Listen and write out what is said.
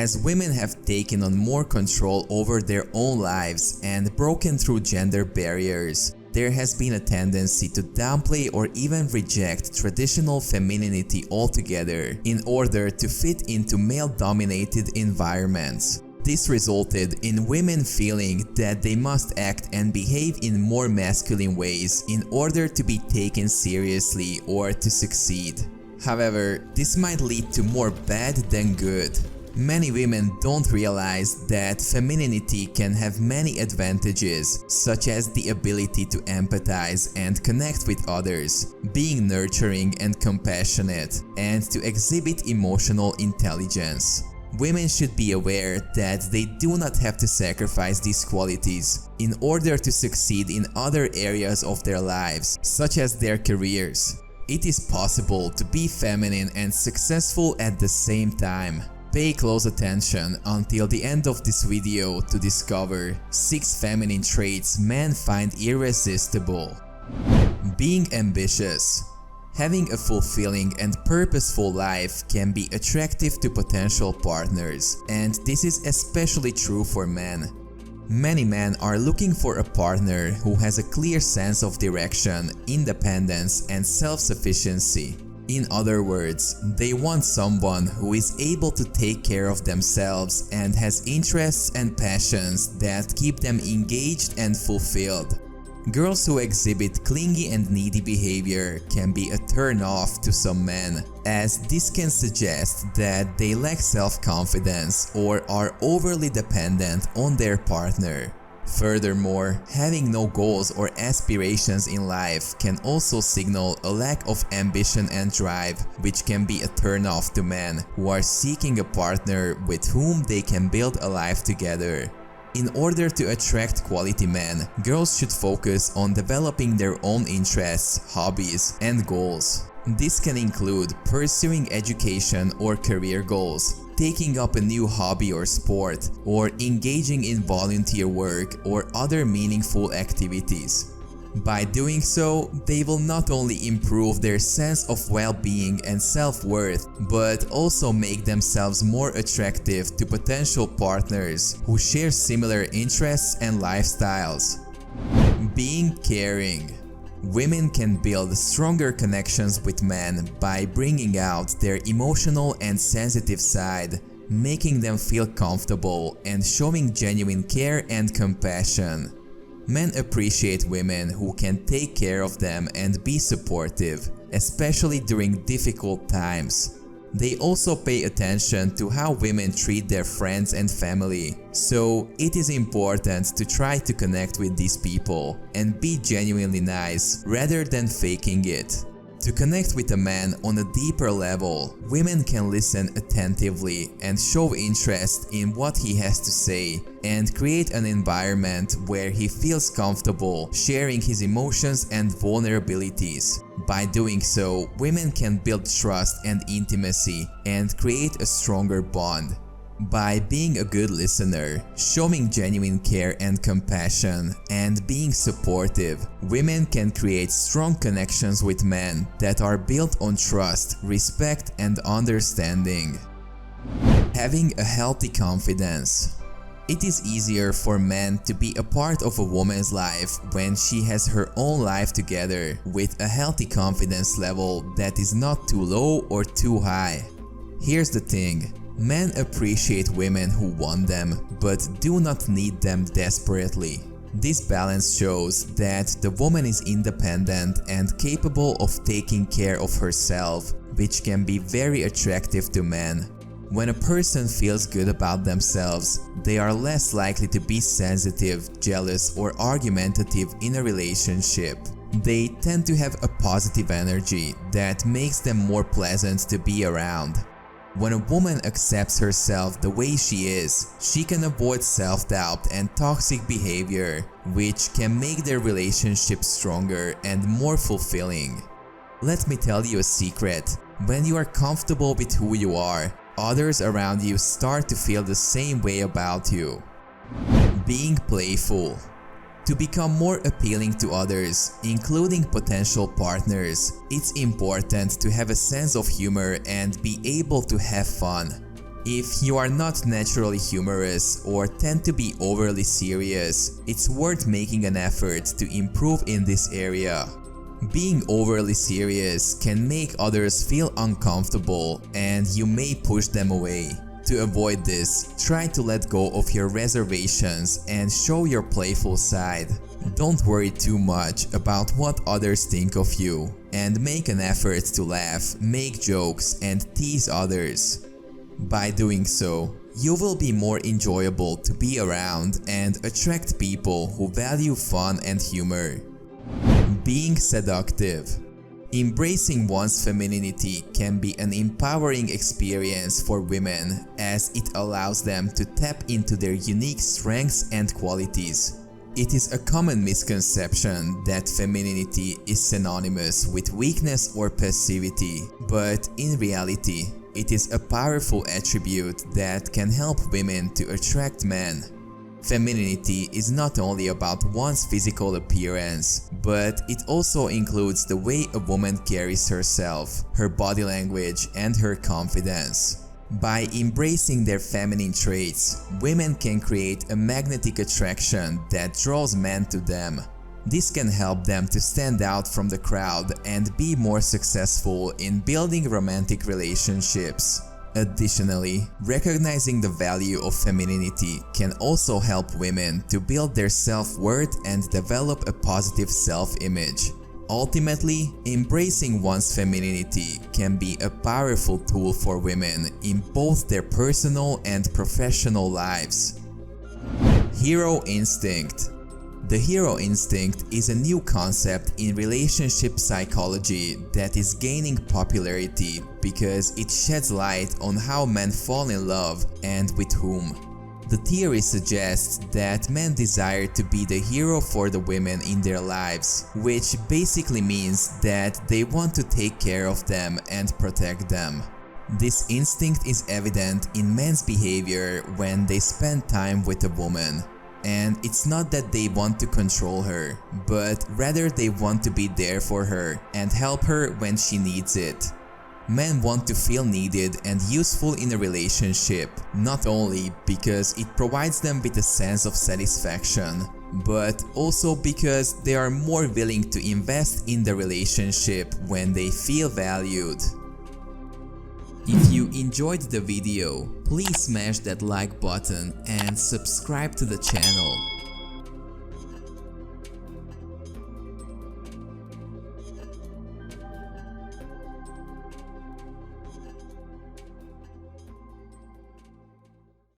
As women have taken on more control over their own lives and broken through gender barriers, there has been a tendency to downplay or even reject traditional femininity altogether in order to fit into male-dominated environments. This resulted in women feeling that they must act and behave in more masculine ways in order to be taken seriously or to succeed. However, this might lead to more bad than good. Many women don't realize that femininity can have many advantages, such as the ability to empathize and connect with others, being nurturing and compassionate, and to exhibit emotional intelligence. Women should be aware that they do not have to sacrifice these qualities in order to succeed in other areas of their lives, such as their careers. It is possible to be feminine and successful at the same time. Pay close attention until the end of this video to discover 6 feminine traits men find irresistible. Being ambitious. Having a fulfilling and purposeful life can be attractive to potential partners, and this is especially true for men. Many men are looking for a partner who has a clear sense of direction, independence, and self-sufficiency. In other words, they want someone who is able to take care of themselves and has interests and passions that keep them engaged and fulfilled. Girls who exhibit clingy and needy behavior can be a turn-off to some men, as this can suggest that they lack self-confidence or are overly dependent on their partner. Furthermore, having no goals or aspirations in life can also signal a lack of ambition and drive, which can be a turn-off to men who are seeking a partner with whom they can build a life together. In order to attract quality men, girls should focus on developing their own interests, hobbies, and goals. This can include pursuing education or career goals, taking up a new hobby or sport, or engaging in volunteer work or other meaningful activities. By doing so, they will not only improve their sense of well-being and self-worth, but also make themselves more attractive to potential partners who share similar interests and lifestyles. Being caring. Women can build stronger connections with men by bringing out their emotional and sensitive side, making them feel comfortable and showing genuine care and compassion. Men appreciate women who can take care of them and be supportive, especially during difficult times. They also pay attention to how women treat their friends and family, so it is important to try to connect with these people and be genuinely nice rather than faking it. To connect with a man on a deeper level, women can listen attentively and show interest in what he has to say and create an environment where he feels comfortable sharing his emotions and vulnerabilities. By doing so, women can build trust and intimacy and create a stronger bond. By being a good listener, showing genuine care and compassion, and being supportive, women can create strong connections with men that are built on trust, respect, and understanding. Having a healthy confidence. It is easier for men to be a part of a woman's life when she has her own life together with a healthy confidence level that is not too low or too high. Here's the thing. Men appreciate women who want them, but do not need them desperately. This balance shows that the woman is independent and capable of taking care of herself, which can be very attractive to men. When a person feels good about themselves, they are less likely to be sensitive, jealous, or argumentative in a relationship. They tend to have a positive energy that makes them more pleasant to be around. When a woman accepts herself the way she is, she can avoid self-doubt and toxic behavior, which can make their relationship stronger and more fulfilling. Let me tell you a secret. When you are comfortable with who you are, others around you start to feel the same way about you. Being playful. To become more appealing to others, including potential partners, it's important to have a sense of humor and be able to have fun. If you are not naturally humorous or tend to be overly serious, it's worth making an effort to improve in this area. Being overly serious can make others feel uncomfortable and you may push them away. To avoid this, try to let go of your reservations and show your playful side. Don't worry too much about what others think of you, and make an effort to laugh, make jokes, and tease others. By doing so, you will be more enjoyable to be around and attract people who value fun and humor. Being seductive. Embracing one's femininity can be an empowering experience for women as it allows them to tap into their unique strengths and qualities. It is a common misconception that femininity is synonymous with weakness or passivity, but in reality, it is a powerful attribute that can help women to attract men. Femininity is not only about one's physical appearance, but it also includes the way a woman carries herself, her body language, and her confidence. By embracing their feminine traits, women can create a magnetic attraction that draws men to them. This can help them to stand out from the crowd and be more successful in building romantic relationships. Additionally, recognizing the value of femininity can also help women to build their self-worth and develop a positive self-image. Ultimately, embracing one's femininity can be a powerful tool for women in both their personal and professional lives. Hero instinct. The hero instinct is a new concept in relationship psychology that is gaining popularity because it sheds light on how men fall in love and with whom. The theory suggests that men desire to be the hero for the women in their lives, which basically means that they want to take care of them and protect them. This instinct is evident in men's behavior when they spend time with a woman. And it's not that they want to control her, but rather they want to be there for her and help her when she needs it. Men want to feel needed and useful in a relationship, not only because it provides them with a sense of satisfaction, but also because they are more willing to invest in the relationship when they feel valued. If you enjoyed the video, please smash that like button and subscribe to the channel.